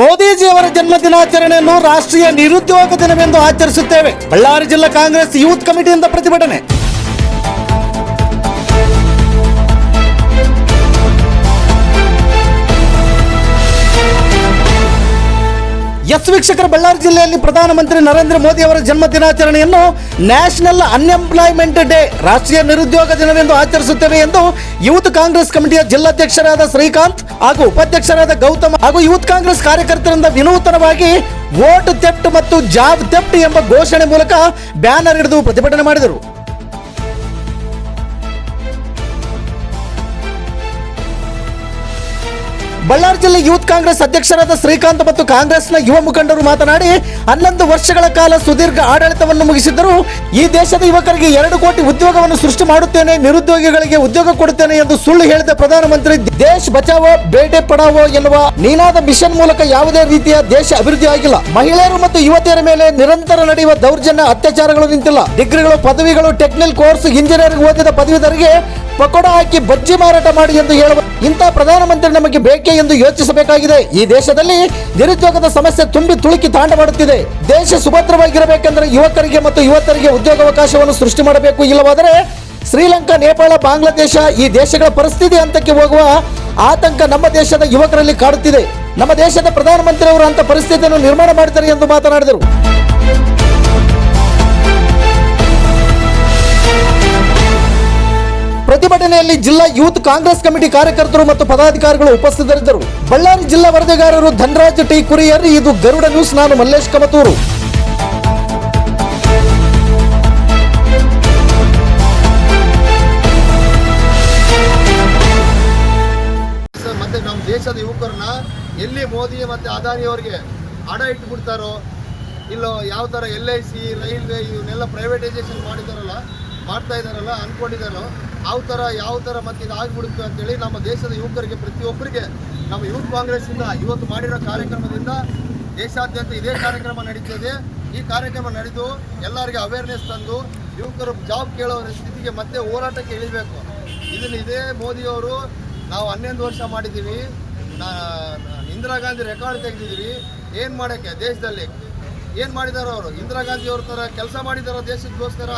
ಮೋದಿಜಿಯವರ ಜನ್ಮ ದಿನಾಚರಣೆಯನ್ನು ರಾಷ್ಟ್ರೀಯ ನಿರುದ್ಯೋಗ ದಿನವೆಂದು ಆಚರಿಸುತ್ತೇವೆ. ಬಳ್ಳಾರಿ ಜಿಲ್ಲಾ ಕಾಂಗ್ರೆಸ್ ಯೂತ್ ಕಮಿಟಿಯಿಂದ ಪ್ರತಿಭಟನೆ. ಎಸ್ ವೀಕ್ಷಕರ, ಬಳ್ಳಾರಿ ಜಿಲ್ಲೆಯಲ್ಲಿ ಪ್ರಧಾನಮಂತ್ರಿ ನರೇಂದ್ರ ಮೋದಿ ಅವರ ಜನ್ಮ ದಿನಾಚರಣೆಯನ್ನು ನ್ಯಾಷನಲ್ ಅನ್ಎಂಪ್ಲಾಯ್ಮೆಂಟ್ ಡೇ, ರಾಷ್ಟ್ರೀಯ ನಿರುದ್ಯೋಗ ದಿನವೆಂದು ಆಚರಿಸುತ್ತೇವೆ ಎಂದು ಯೂತ್ ಕಾಂಗ್ರೆಸ್ ಕಮಿಟಿಯ ಜಿಲ್ಲಾಧ್ಯಕ್ಷರಾದ ಶ್ರೀಕಾಂತ್ ಹಾಗೂ ಉಪಾಧ್ಯಕ್ಷರಾದ ಗೌತಮ್ ಹಾಗೂ ಯೂತ್ ಕಾಂಗ್ರೆಸ್ ಕಾರ್ಯಕರ್ತರಿಂದ ವಿನೂತನವಾಗಿ ವೋಟ್ ಥೆಫ್ಟ್ ಮತ್ತು ಜಾಬ್ ಥೆಫ್ಟ್ ಎಂಬ ಘೋಷಣೆ ಮೂಲಕ ಬ್ಯಾನರ್ ಹಿಡಿದು ಪ್ರತಿಭಟನೆ ಮಾಡಿದರು. ಬಳ್ಳಾರಿ ಜಿಲ್ಲೆ ಯೂತ್ ಕಾಂಗ್ರೆಸ್ ಅಧ್ಯಕ್ಷರಾದ ಶ್ರೀಕಾಂತ್ ಮತ್ತು ಕಾಂಗ್ರೆಸ್ನ ಯುವ ಮುಖಂಡರು ಮಾತನಾಡಿ, 11 ವರ್ಷಗಳ ಕಾಲ ಸುದೀರ್ಘ ಆಡಳಿತವನ್ನು ಮುಗಿಸಿದ್ದರು. ಈ ದೇಶದ ಯುವಕರಿಗೆ 2 ಕೋಟಿ ಉದ್ಯೋಗವನ್ನು ಸೃಷ್ಟಿ ಮಾಡುತ್ತೇನೆ, ನಿರುದ್ಯೋಗಿಗಳಿಗೆ ಉದ್ಯೋಗ ಕೊಡುತ್ತೇನೆ ಎಂದು ಸುಳ್ಳು ಹೇಳಿದ ಪ್ರಧಾನಮಂತ್ರಿ ದೇಶ್ ಬಚಾವೋ ಬೇಟೆ ಪಡಾವೋ ಎನ್ನುವ ನೀನಾದ ಮಿಷನ್ ಮೂಲಕ ಯಾವುದೇ ರೀತಿಯ ದೇಶ ಅಭಿವೃದ್ಧಿ ಆಗಿಲ್ಲ. ಮಹಿಳೆಯರು ಮತ್ತು ಯುವತಿಯರ ಮೇಲೆ ನಿರಂತರ ನಡೆಯುವ ದೌರ್ಜನ್ಯ, ಅತ್ಯಾಚಾರಗಳು ನಿಂತಿಲ್ಲ. ಡಿಗ್ರಿಗಳು, ಪದವಿಗಳು, ಟೆಕ್ನಿಕಲ್ ಕೋರ್ಸ್, ಇಂಜಿನಿಯರಿಂಗ್ ಓದಿದ ಪದವೀಧರಿಗೆ ಪಕೋಡ ಹಾಕಿ ಬಜ್ಜಿ ಮಾರಾಟ ಮಾಡಿ ಎಂದು ಹೇಳುವ ಇಂಥ ಪ್ರಧಾನಮಂತ್ರಿ ನಮಗೆ ಬೇಕೇ ಎಂದು ಯೋಚಿಸಬೇಕಾಗಿದೆ. ಈ ದೇಶದಲ್ಲಿ ನಿರುದ್ಯೋಗದ ಸಮಸ್ಯೆ ತುಂಬಿ ತುಳುಕಿ ತಾಂಡವಾಡುತ್ತಿದೆ. ದೇಶ ಸುಭದ್ರವಾಗಿರಬೇಕೆಂದರೆ ಯುವಕರಿಗೆ ಮತ್ತು ಯುವತರಿಗೆ ಉದ್ಯೋಗಾವಕಾಶವನ್ನು ಸೃಷ್ಟಿ ಮಾಡಬೇಕು. ಇಲ್ಲವಾದರೆ ಶ್ರೀಲಂಕಾ, ನೇಪಾಳ, ಬಾಂಗ್ಲಾದೇಶ ಈ ದೇಶಗಳ ಪರಿಸ್ಥಿತಿ ಹಂತಕ್ಕೆ ಹೋಗುವ ಆತಂಕ ನಮ್ಮ ದೇಶದ ಯುವಕರಲ್ಲಿ ಕಾಡುತ್ತಿದೆ. ನಮ್ಮ ದೇಶದ ಪ್ರಧಾನಮಂತ್ರಿ ಅವರು ಅಂತ ಪರಿಸ್ಥಿತಿಯನ್ನು ನಿರ್ಮಾಣ ಮಾಡಿದ್ದಾರೆ ಎಂದು ಮಾತನಾಡಿದರು. ಪ್ರತಿಭಟನೆಯಲ್ಲಿ ಜಿಲ್ಲಾ ಯೂತ್ ಕಾಂಗ್ರೆಸ್ ಕಮಿಟಿ ಕಾರ್ಯಕರ್ತರು ಮತ್ತು ಪದಾಧಿಕಾರಿಗಳು ಉಪಸ್ಥಿತರಿದ್ದರು. ಬಳ್ಳಾರಿ ಜಿಲ್ಲಾ ವರದಿಗಾರರು ಧನರಾಜ್ ಟಿ ಕುರಿಯರ್. ಇದು ಗರುಡ ನ್ಯೂಸ್. ನಾನು ಮಲ್ಲೇಶ್ ಕಮತೂರು. ಮತ್ತೆ ನಮ್ಮ ದೇಶದ ಯುವಕರನ್ನ ಎಲ್ಲಿ ಮೋದಿ ಮತ್ತೆ ಅದಾನಿ ಅವರಿಗೆ ಅಡ ಇಟ್ಬಿಡ್ತಾರೋ, ಇಲ್ಲೋ ಯಾವ ಥರ LIC, ರೈಲ್ವೆ ಇವನ್ನೆಲ್ಲ ಪ್ರೈವೇಟೈಸೇಷನ್ ಮಾಡ್ತಾ ಇದ್ದಾರಲ್ಲ ಅನ್ಕೊಂಡಿದ್ದಾರೋ ಯಾವ ಥರ ಮತ್ತೆ ಇದು ಆಗ್ಬಿಡುತ್ತೆ ಅಂತೇಳಿ ನಮ್ಮ ದೇಶದ ಯುವಕರಿಗೆ, ಪ್ರತಿಯೊಬ್ಬರಿಗೆ ನಮ್ಮ ಯೂತ್ ಕಾಂಗ್ರೆಸ್ಸಿಂದ ಇವತ್ತು ಮಾಡಿರೋ ಕಾರ್ಯಕ್ರಮದಿಂದ ದೇಶಾದ್ಯಂತ ಇದೇ ಕಾರ್ಯಕ್ರಮ ನಡೀತಿದೆ. ಈ ಕಾರ್ಯಕ್ರಮ ನಡೆದು ಎಲ್ಲರಿಗೆ ಅವೇರ್ನೆಸ್ ತಂದು ಯುವಕರು ಜಾಬ್ ಕೇಳೋ ಸ್ಥಿತಿಗೆ ಮತ್ತೆ ಹೋರಾಟಕ್ಕೆ ಇಳಿಬೇಕು. ಇದೇ ಮೋದಿಯವರು ನಾವು 11 ವರ್ಷ ಮಾಡಿದ್ದೀವಿ, ಇಂದಿರಾ ಗಾಂಧಿ ರೆಕಾರ್ಡ್ ತೆಗೆದಿದ್ದೀವಿ. ಏನು ಮಾಡೋಕ್ಕೆ ದೇಶದಲ್ಲಿ ಏನು ಮಾಡಿದಾರೋ ಅವರು? ಇಂದಿರಾ ಗಾಂಧಿ ಅವ್ರ ಥರ ಕೆಲಸ ಮಾಡಿದಾರೋ ದೇಶಕ್ಕೋಸ್ಕರ?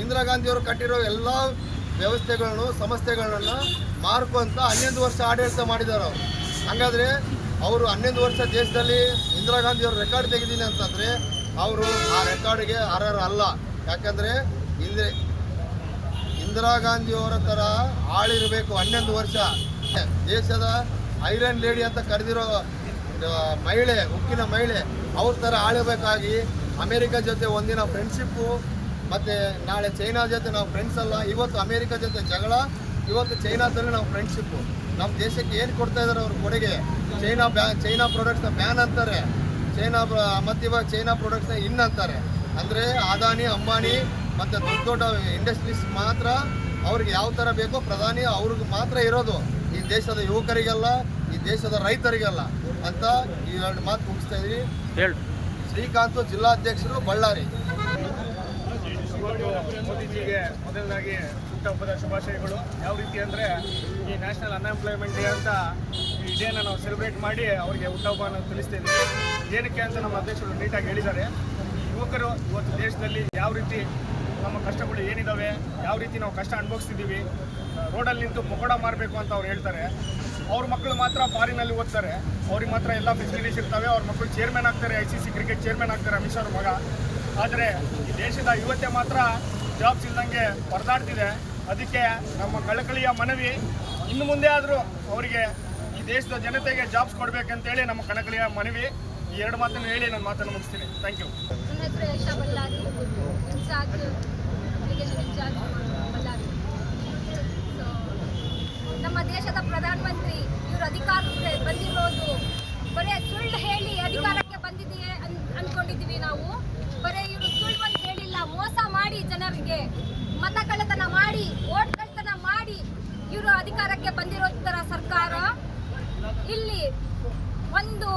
ಇಂದಿರಾ ಗಾಂಧಿಯವರು ಕಟ್ಟಿರೋ ಎಲ್ಲ ವ್ಯವಸ್ಥೆಗಳನ್ನು, ಸಂಸ್ಥೆಗಳನ್ನ ಮಾರ್ಕೊಂತ 11 ವರ್ಷ ಆಡಳಿತ ಮಾಡಿದ್ದಾರೆ ಅವರು. ಹಾಗಾದರೆ ಅವರು 11 ವರ್ಷ ದೇಶದಲ್ಲಿ ಇಂದಿರಾ ಗಾಂಧಿಯವರು ರೆಕಾರ್ಡ್ ತೆಗೆದೀನಿ ಅಂತಂದರೆ ಅವರು ಆ ರೆಕಾರ್ಡ್ಗೆ ಅರ್ಹರಲ್ಲ. ಯಾಕಂದರೆ ಇಂದಿರಾ ಗಾಂಧಿಯವರ ಥರ ಆಳಿರಬೇಕು 11 ವರ್ಷ. ದೇಶದ ಐರನ್ ಲೇಡಿ ಅಂತ ಕರೆದಿರೋ ಮಹಿಳೆ, ಉಕ್ಕಿನ ಮಹಿಳೆ, ಅವ್ರ ಥರ ಆಳಬೇಕಾಗಿ ಅಮೇರಿಕಾ ಜೊತೆ ಒಂದಿನ ಫ್ರೆಂಡ್ಶಿಪ್ಪು, ಮತ್ತು ನಾಳೆ ಚೈನಾ ಜೊತೆ ನಾವು ಫ್ರೆಂಡ್ಸ್ ಅಲ್ಲ. ಇವತ್ತು ಅಮೇರಿಕಾ ಜೊತೆ ಜಗಳ, ಇವತ್ತು ಚೈನಾದಲ್ಲಿ ನಾವು ಫ್ರೆಂಡ್ಶಿಪ್ಪು. ನಮ್ಮ ದೇಶಕ್ಕೆ ಏನು ಕೊಡ್ತಾ ಇದ್ದಾರೆ ಅವ್ರ ಕೊಡುಗೆ? ಚೈನಾ ಪ್ರಾಡಕ್ಟ್ಸ್ನ ಬ್ಯಾನ್ ಅಂತಾರೆ, ಇವಾಗ ಚೈನಾ ಪ್ರಾಡಕ್ಟ್ಸ್ನ ಇನ್ ಅಂತಾರೆ. ಅಂದರೆ ಅದಾನಿ, ಅಂಬಾನಿ ಮತ್ತು ದೊಡ್ಡ ಇಂಡಸ್ಟ್ರೀಸ್ ಮಾತ್ರ ಅವ್ರಿಗೆ ಯಾವ ಥರ ಬೇಕೋ ಪ್ರಧಾನಿ ಅವ್ರಿಗೆ ಮಾತ್ರ ಇರೋದು. ಈ ದೇಶದ ಯುವಕರಿಗೆಲ್ಲ, ಈ ದೇಶದ ರೈತರಿಗೆಲ್ಲ ಅಂತ ಈ 2 ಮಾತು ಮುಗಿಸ್ತಾ ಇದ್ದೀವಿ. ಶ್ರೀಕಾಂತ್, ಜಿಲ್ಲಾಧ್ಯಕ್ಷರು, ಬಳ್ಳಾರಿ. ಮೋದಿಜಿಗೆ ಮೊದಲನಾಗಿ ಹುಟ್ಟುಹಬ್ಬದ ಶುಭಾಶಯಗಳು. ಯಾವ ರೀತಿ ಅಂದರೆ ಈ ನ್ಯಾಷನಲ್ ಅನ್ಎಂಪ್ಲಾಯ್ಮೆಂಟ್ ಡೇ ಅಂತ ಈ ಡೇನ ನಾವು ಸೆಲೆಬ್ರೇಟ್ ಮಾಡಿ ಅವರಿಗೆ ಹುಟ್ಟುಹಬ್ಬನ ತಿಳಿಸ್ತಿದ್ದೀವಿ. ಏನಕ್ಕೆ ಅಂತ ನಮ್ಮ ಅಧ್ಯಕ್ಷರು ನೀಟಾಗಿ ಹೇಳಿದ್ದಾರೆ. ಯುವಕರು ಇವತ್ತು ದೇಶದಲ್ಲಿ ಯಾವ ರೀತಿ ನಮ್ಮ ಕಷ್ಟಗಳು ಏನಿದ್ದಾವೆ, ಯಾವ ರೀತಿ ನಾವು ಕಷ್ಟ ಅನುಭವಿಸ್ತಿದ್ದೀವಿ, ರೋಡಲ್ಲಿ ನಿಂತು ಪಕೋಡ ಮಾರಬೇಕು ಅಂತ ಅವ್ರು ಹೇಳ್ತಾರೆ. ಅವ್ರ ಮಕ್ಕಳು ಮಾತ್ರ ಫಾರಿನಲ್ಲಿ ಓದ್ತಾರೆ, ಅವ್ರಿಗೆ ಮಾತ್ರ ಎಲ್ಲ ಫೆಸಿಲಿಟೀಸ್ ಇರ್ತವೆ. ಅವ್ರ ಮಕ್ಕಳು ಚೇರ್ಮನ್ ಆಗ್ತಾರೆ, ICC ಕ್ರಿಕೆಟ್ ಚೇರ್ಮನ್ ಆಗ್ತಾರೆ, ಅಮಿತ್ ಶಾ ಅವ್ರ ಮಗ. ಆದರೆ ಈ ದೇಶದ ಯುವತೆ ಮಾತ್ರ ಜಾಬ್ಸ್ ಇಲ್ದಂಗೆ ಪರದಾಡ್ತಿದೆ. ಅದಕ್ಕೆ ನಮ್ಮ ಕಳಕಳಿಯ ಮನವಿ, ಇನ್ನು ಮುಂದೆ ಆದರೂ ಅವರಿಗೆ ಈ ದೇಶದ ಜನತೆಗೆ ಜಾಬ್ಸ್ ಕೊಡಬೇಕಂತೇಳಿ ನಮ್ಮ ಕಳಕಳಿಯ ಮನವಿ. ಈ 2 ಮಾತನ್ನು ಹೇಳಿ ನನ್ನ ಮಾತನ್ನು ಮುಗಿಸ್ತೀನಿ. Thank you. ನನ್ನ ಹೆಸರು ಯಶಾ ಬಳ್ಳಾರಿ, ಬಳ್ಳಾರಿ. ನಮ್ಮ ದೇಶದ ಪ್ರಧಾನಮಂತ್ರಿ ಇವರು ಅಧಿಕಾರಕ್ಕೆ ಬಂದಿರೋದು ಬರೀ ಸುಳ್ಳು ಹೇಳಿ ಅಧಿಕಾರಕ್ಕೆ ಬಂದಿದೆಯೇ ಅಂದ್ಕೊಂಡಿದ್ದೀವಿ ನಾವು. ಬರೀ ಇವರು ಸುಳ್ಳು ಒಂದು ಹೇಳಿಲ್ಲ, ಮೋಸ ಮಾಡಿ ಜನರಿಗೆ ಮತ ಕಳ್ಳತನ ಮಾಡಿ, ವೋಟ್ ಕಳ್ಳತನ ಮಾಡಿ ಇವರು ಅಧಿಕಾರಕ್ಕೆ ಬಂದಿರೋ ಸರ್ಕಾರ. ಇಲ್ಲಿ ಒಂದು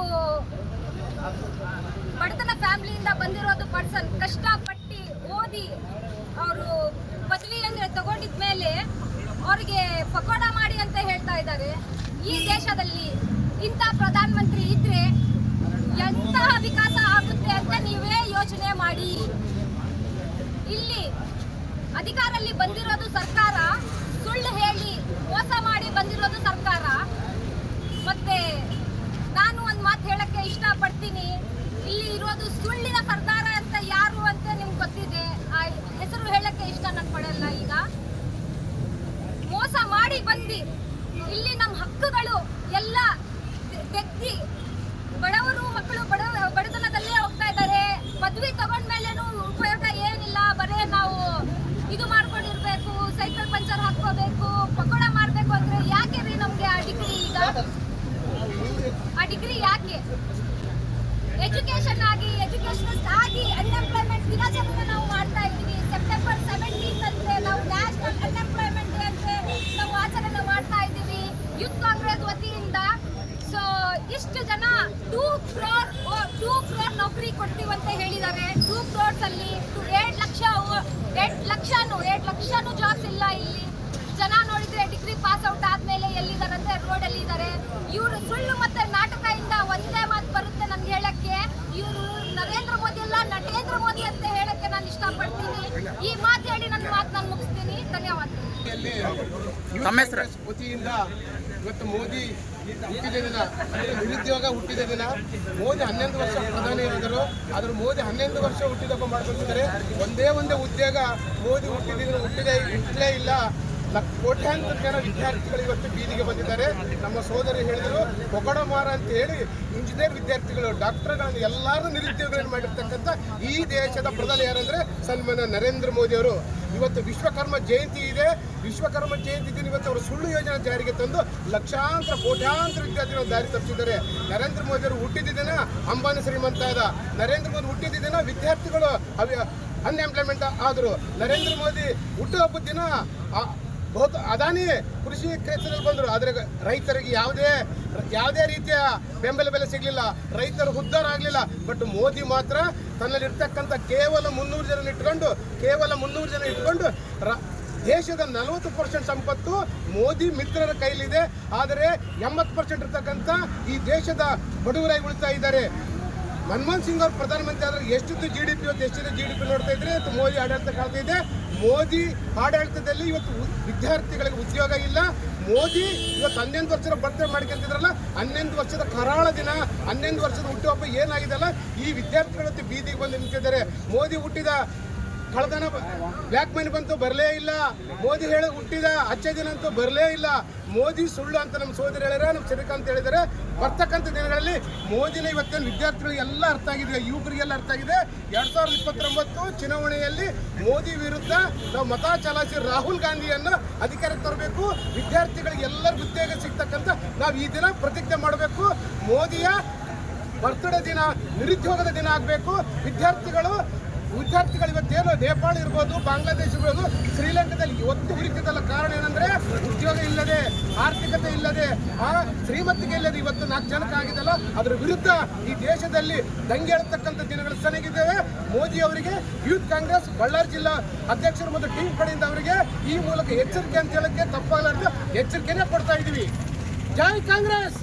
ಬಡತನ ಫ್ಯಾಮಿಲಿಯಿಂದ ಬಂದಿರೋದು ಪರ್ಸನ್ ಕಷ್ಟಪಟ್ಟು ಓದಿ ಅವರು ಪದವಿ ಅಂದರೆ ತಗೊಂಡಿದ್ಮೇಲೆ ಅವರಿಗೆ ಪಕೋಡ ಮಾಡಿ ಅಂತ ಹೇಳ್ತಾ ಇದ್ದಾರೆ. ಈ ದೇಶದಲ್ಲಿ ಇಂಥ ಪ್ರಧಾನಮಂತ್ರಿ ಇದ್ರೆ ಎಂತಹ ವಿಕಾಸ ಆಗುತ್ತೆ ಅಂತ ನೀವೇ ಯೋಚನೆ ಮಾಡಿ. ಇಲ್ಲಿ ಅಧಿಕಾರಲ್ಲಿ ಬಂದಿರೋದು ಸರ್ಕಾರ, ಸುಳ್ಳು ಹೇಳಿ ಮೋಸ ಮಾಡಿ ಬಂದಿರೋದು ಸರ್ಕಾರ. ಮತ್ತೆ ನಾನು ಒಂದು ಮಾತು ಹೇಳಕ್ಕೆ ಇಷ್ಟಪಡ್ತೀನಿ, ಇಲ್ಲಿ ಇರೋದು ಸುಳ್ಳಿನ ಸರ್ದಾರ ಅಂತ ಯಾರು ಅಂತ ನಿಮ್ಗೆ ಗೊತ್ತಿದೆ. ಆ ಹೆಸರು ಹೇಳಕ್ಕೆ ಇಷ್ಟ ನಾನು ಪಡಲ್ಲ. ಈಗ ಮೋಸ ಮಾಡಿ ಬಂದು ಇಲ್ಲಿ ನಮ್ಮ ಹಕ್ಕುಗಳು ಎಲ್ಲ ತೆಗ್ದಿ ಬಡವರು ಮಕ್ಕಳು ಬಡತನದಲ್ಲೇ ಹೋಗ್ತಾ ಇದ್ದಾರೆ. ಪದವಿ ತಗೊಂಡ್ಮೇಲೇನು ಉಪಯೋಗ ಏನಿಲ್ಲ, ಬರೇ ನಾವು ಇದು ಮಾಡ್ಕೊಂಡಿರ್ಬೇಕು, ಸೈಕಲ್ ಪಂಚರ್ ಹಾಕೋಬೇಕು, ಪಕೋಡ ಮಾಡಬೇಕು ಅಂದ್ರೆ ಯಾಕೆ ರೀ ನಮ್ಗೆ ಆ ಡಿಗ್ರಿ? ಈಗ ಆ ಡಿಗ್ರಿ ಯಾಕೆ? ಎಜುಕೇಶನ್ ಆಗಿ ಅನ್ಎಂಪ್ಲಾಯ್ಮೆಂಟ್ ದಿನಾಚರಣೆ ನಾವು ಮಾಡ್ತಾ ಇದ್ದೀವಿ. ಸೆಪ್ಟೆಂಬರ್ 17 ಅಂದ್ರೆ ನಾವು ನ್ಯಾಷನಲ್ ಅನ್ಎಂಪ್ಲಾಯ್ಮೆಂಟ್ ಡೇ ಅಂತ ನಾವು ಆಚರಣೆ ಮಾಡ್ತಾ ಇದ್ದೀವಿ ಯೂತ್ ಕಾಂಗ್ರೆಸ್ ವತಿಯಿಂದ. ಸೊ ಇಷ್ಟು ಜನ 2 crore ನೌಕರಿ ಕೊಡ್ತೀವಿ ಅಂತ ಹೇಳಿದ್ದಾರೆ. 2 crores ಅಲ್ಲಿ 7 ಲಕ್ಷನೂ ಜಾಬ್ಸ್ ಇಲ್ಲ. ಇಲ್ಲಿ ಜನ ನೋಡಿದ್ರೆ ಡಿಗ್ರಿ ಪಾಸ್ ಔಟ್ ಆದ್ಮೇಲೆ ಎಲ್ಲಿದ್ದಾರೆ ಅಂದ್ರೆ ರೋಡ್ ಅಲ್ಲಿ ಇದ್ದಾರೆ. ಇವರು ಸುಳ್ಳು ಮತ್ತೆ ನಾಟಕದಿಂದ ಒಂದೇ ಮಾತು ಬರುತ್ತೆ ನನ್ಗೆ ಹೇಳಕ್ಕೆ, ಇವರು ನರೇಂದ್ರ ಮೋದಿ ಅಲ್ಲ ನಟೇಂದ್ರ ಮೋದಿ ಅಂತ ಹೇಳಕ್ಕೆ ನಾನು ಇಷ್ಟಪಡ್ತೀನಿ. ಈ ಮಾತು ಹೇಳಿ ನನ್ನ ಮಾತು ನಾನು ಮುಗಿಸ್ತೀನಿ. ಧನ್ಯವಾದ. ವತಿಯಿಂದ ಇವತ್ತು ಮೋದಿ ಹುಟ್ಟಿದ ದಿನ, ನಿರುದ್ಯೋಗ ಹುಟ್ಟಿದ ದಿನ. ಮೋದಿ 11 ವರ್ಷ ಪ್ರಧಾನಿ ಇರಿದರು, ಆದರೂ ಮೋದಿ 11 ವರ್ಷ ಹುಟ್ಟಿದಬ್ಬ ಮಾಡ್ಕೊಳ್ತಿದ್ದಾರೆ. ಒಂದೇ ಉದ್ಯೋಗ ಮೋದಿ ಹುಟ್ಟಲೇ ಇಲ್ಲ. ಕೋಟ್ಯಾಂತರ ಜನ ವಿದ್ಯಾರ್ಥಿಗಳು ಇವತ್ತು ಬೀದಿಗೆ ಬಂದಿದ್ದಾರೆ. ನಮ್ಮ ಸೋದರಿ ಹೇಳಿದರು, ಪಕೋಡ ಮಾರ ಅಂತ ಹೇಳಿ ಇಂಜಿನಿಯರ್ ವಿದ್ಯಾರ್ಥಿಗಳು, ಡಾಕ್ಟರ್ಗಳನ್ನು ಎಲ್ಲರೂ ನಿರುದ್ಯೋಗಗಳನ್ನು ಮಾಡಿರ್ತಕ್ಕಂಥ ಈ ದೇಶದ ಪ್ರಧಾನಿ ಯಾರಂದ್ರೆ ಸನ್ಮಾನ್ಯ ನರೇಂದ್ರ ಮೋದಿ ಅವರು. ಇವತ್ತು ವಿಶ್ವಕರ್ಮ ಜಯಂತಿ ಇದೆ. ವಿಶ್ವಕರ್ಮ ಜಯಂತಿ ದಿನ ಇವತ್ತು ಅವರು ಸುಳ್ಳು ಯೋಜನೆ ಜಾರಿಗೆ ತಂದು ಕೋಟ್ಯಾಂತರ ವಿದ್ಯಾರ್ಥಿಗಳನ್ನು ದಾರಿ ತಪ್ಪಿಸಿದ್ದಾರೆ. ನರೇಂದ್ರ ಮೋದಿ ಅವರು ಹುಟ್ಟಿದ ದಿನ ಅಂಬಾನಿ ಶ್ರೀಮಂತ ಆದ. ನರೇಂದ್ರ ಮೋದಿ ಹುಟ್ಟಿದ ದಿನ ವಿದ್ಯಾರ್ಥಿಗಳು ಅನ್ಎಂಪ್ಲಾಯ್ಮೆಂಟ್ ಆದರು. ನರೇಂದ್ರ ಮೋದಿ ಹುಟ್ಟುಹಬ್ಬದ ದಿನ ಅದಾನಿ ಕೃಷಿ ಕ್ಷೇತ್ರದಲ್ಲಿ ಬಂದರು. ಆದರೆ ರೈತರಿಗೆ ಯಾವುದೇ ರೀತಿಯ ಬೆಂಬಲ ಬೆಲೆ ಸಿಗಲಿಲ್ಲ, ರೈತರು ಉದ್ಧಾರ ಆಗಲಿಲ್ಲ. ಬಟ್ ಮೋದಿ ಮಾತ್ರ ತನ್ನಲ್ಲಿರ್ತಕ್ಕಂಥ ಕೇವಲ 300 ಜನ ಇಟ್ಕೊಂಡು ದೇಶದ 40% ಸಂಪತ್ತು ಮೋದಿ ಮಿತ್ರರ ಕೈಲಿದೆ. ಆದರೆ 80% ಇರ್ತಕ್ಕಂಥ ಈ ದೇಶದ ಬಡವರಾಗಿ ಉಳಿತಾ ಇದ್ದಾರೆ. ಮನಮೋಹನ್ ಸಿಂಗ್ ಅವರು ಪ್ರಧಾನಮಂತ್ರಿ ಆದರೆ ಎಷ್ಟಿದ್ದು GDP ನೋಡ್ತಾ ಇದ್ರೆ ಮೋದಿ ಆಡಳಿತ ಕಾಣ್ತಾ ಇದೆ. ಮೋದಿ ಆಡಳಿತದಲ್ಲಿ ಇವತ್ತು ವಿದ್ಯಾರ್ಥಿಗಳಿಗೆ ಉದ್ಯೋಗ ಇಲ್ಲ. ಮೋದಿ ಇವತ್ತು 11 ವರ್ಷದ ಬರ್ತ್ಡೇ ಮಾಡ್ಕೊಂತಿದ್ರಲ್ಲ, 11 ವರ್ಷದ ಕರಾಳ ದಿನ, 11 ವರ್ಷದ ಹುಟ್ಟುಹಬ್ಬ ಏನಾಗಿದೆಲ್ಲ, ಈ ವಿದ್ಯಾರ್ಥಿಗಳು ಬೀದಿಗೆ ಬಂದು ನಿಂತಿದ್ದಾರೆ. ಮೋದಿ ಹುಟ್ಟಿದ ಕಳೆದನ ಬ್ಲ್ಯಾಕ್ ಮನಿ ಬಂತು, ಬರಲೇ ಇಲ್ಲ. ಮೋದಿ ಹುಟ್ಟಿದ ಅಚ್ಚೆ ದಿನ ಅಂತೂ ಬರಲೇ ಇಲ್ಲ. ಮೋದಿ ಸುಳ್ಳು ಅಂತ ನಮ್ಮ ಸೋದರಿ ಹೇಳಿದ್ರೆ, ನಮ್ಮ ಶ್ರೀಕಾಂತ್ ಹೇಳಿದರೆ, ಬರ್ತಕ್ಕಂಥ ದಿನಗಳಲ್ಲಿ ಮೋದಿನ ಇವತ್ತಿನ ವಿದ್ಯಾರ್ಥಿಗಳಿಗೆ ಎಲ್ಲ ಅರ್ಥ ಆಗಿದೆ, ಯುವಕರಿಗೆಲ್ಲ ಅರ್ಥ ಆಗಿದೆ. 2029 ಚುನಾವಣೆಯಲ್ಲಿ ಮೋದಿ ವಿರುದ್ಧ ನಾವು ಮತ ಚಲಾಯಿಸಿ ರಾಹುಲ್ ಗಾಂಧಿಯನ್ನು ಅಧಿಕಾರಕ್ಕೆ ತರಬೇಕು. ವಿದ್ಯಾರ್ಥಿಗಳಿಗೆ ಎಲ್ಲರ ಉದ್ಯೋಗ ಸಿಗ್ತಕ್ಕಂಥ ನಾವು ಈ ದಿನ ಪ್ರತಿಜ್ಞೆ ಮಾಡಬೇಕು. ಮೋದಿಯ ಬರ್ತ್ಡೇ ದಿನ ನಿರುದ್ಯೋಗದ ದಿನ ಆಗಬೇಕು. ವಿದ್ಯಾರ್ಥಿಗಳು ಇವತ್ತೇನು ನೇಪಾಳ ಇರ್ಬೋದು, ಬಾಂಗ್ಲಾದೇಶ ಇರ್ಬೋದು, ಶ್ರೀಲಂಕಾದಲ್ಲಿ ಇವತ್ತು ಉರಿತಿದ್ದಲ್ಲ. ಕಾರಣ ಏನಂದ್ರೆ ಉದ್ಯೋಗ ಇಲ್ಲದೆ, ಆರ್ಥಿಕತೆ ಇಲ್ಲದೆ, ಆ ಶ್ರೀಮಂತಿಕೆ ಇಲ್ಲದೆ ಇವತ್ತು 4 ಜನಕ್ಕೆ ಆಗಿದೆಲ್ಲ. ಅದರ ವಿರುದ್ಧ ಈ ದೇಶದಲ್ಲಿ ದಂಗೆ ಹೇಳ್ತಕ್ಕಂಥ ದಿನಗಳು ಸನಗಿದ್ದೇವೆ. ಮೋದಿ ಅವರಿಗೆ ಯೂತ್ ಕಾಂಗ್ರೆಸ್ ಬಳ್ಳಾರಿ ಜಿಲ್ಲಾ ಅಧ್ಯಕ್ಷರು ಮತ್ತು ಟೀಮ್ ಕಡೆಯಿಂದ ಅವರಿಗೆ ಈ ಮೂಲಕ ಎಚ್ಚರಿಕೆ ಅಂತ ಹೇಳಕ್ಕೆ ತಪ್ಪಾಗಲಾರ್ದು ಎಚ್ಚರಿಕೆನೇ ಕೊಡ್ತಾ ಇದ್ದೀವಿ. ಜೈ ಕಾಂಗ್ರೆಸ್.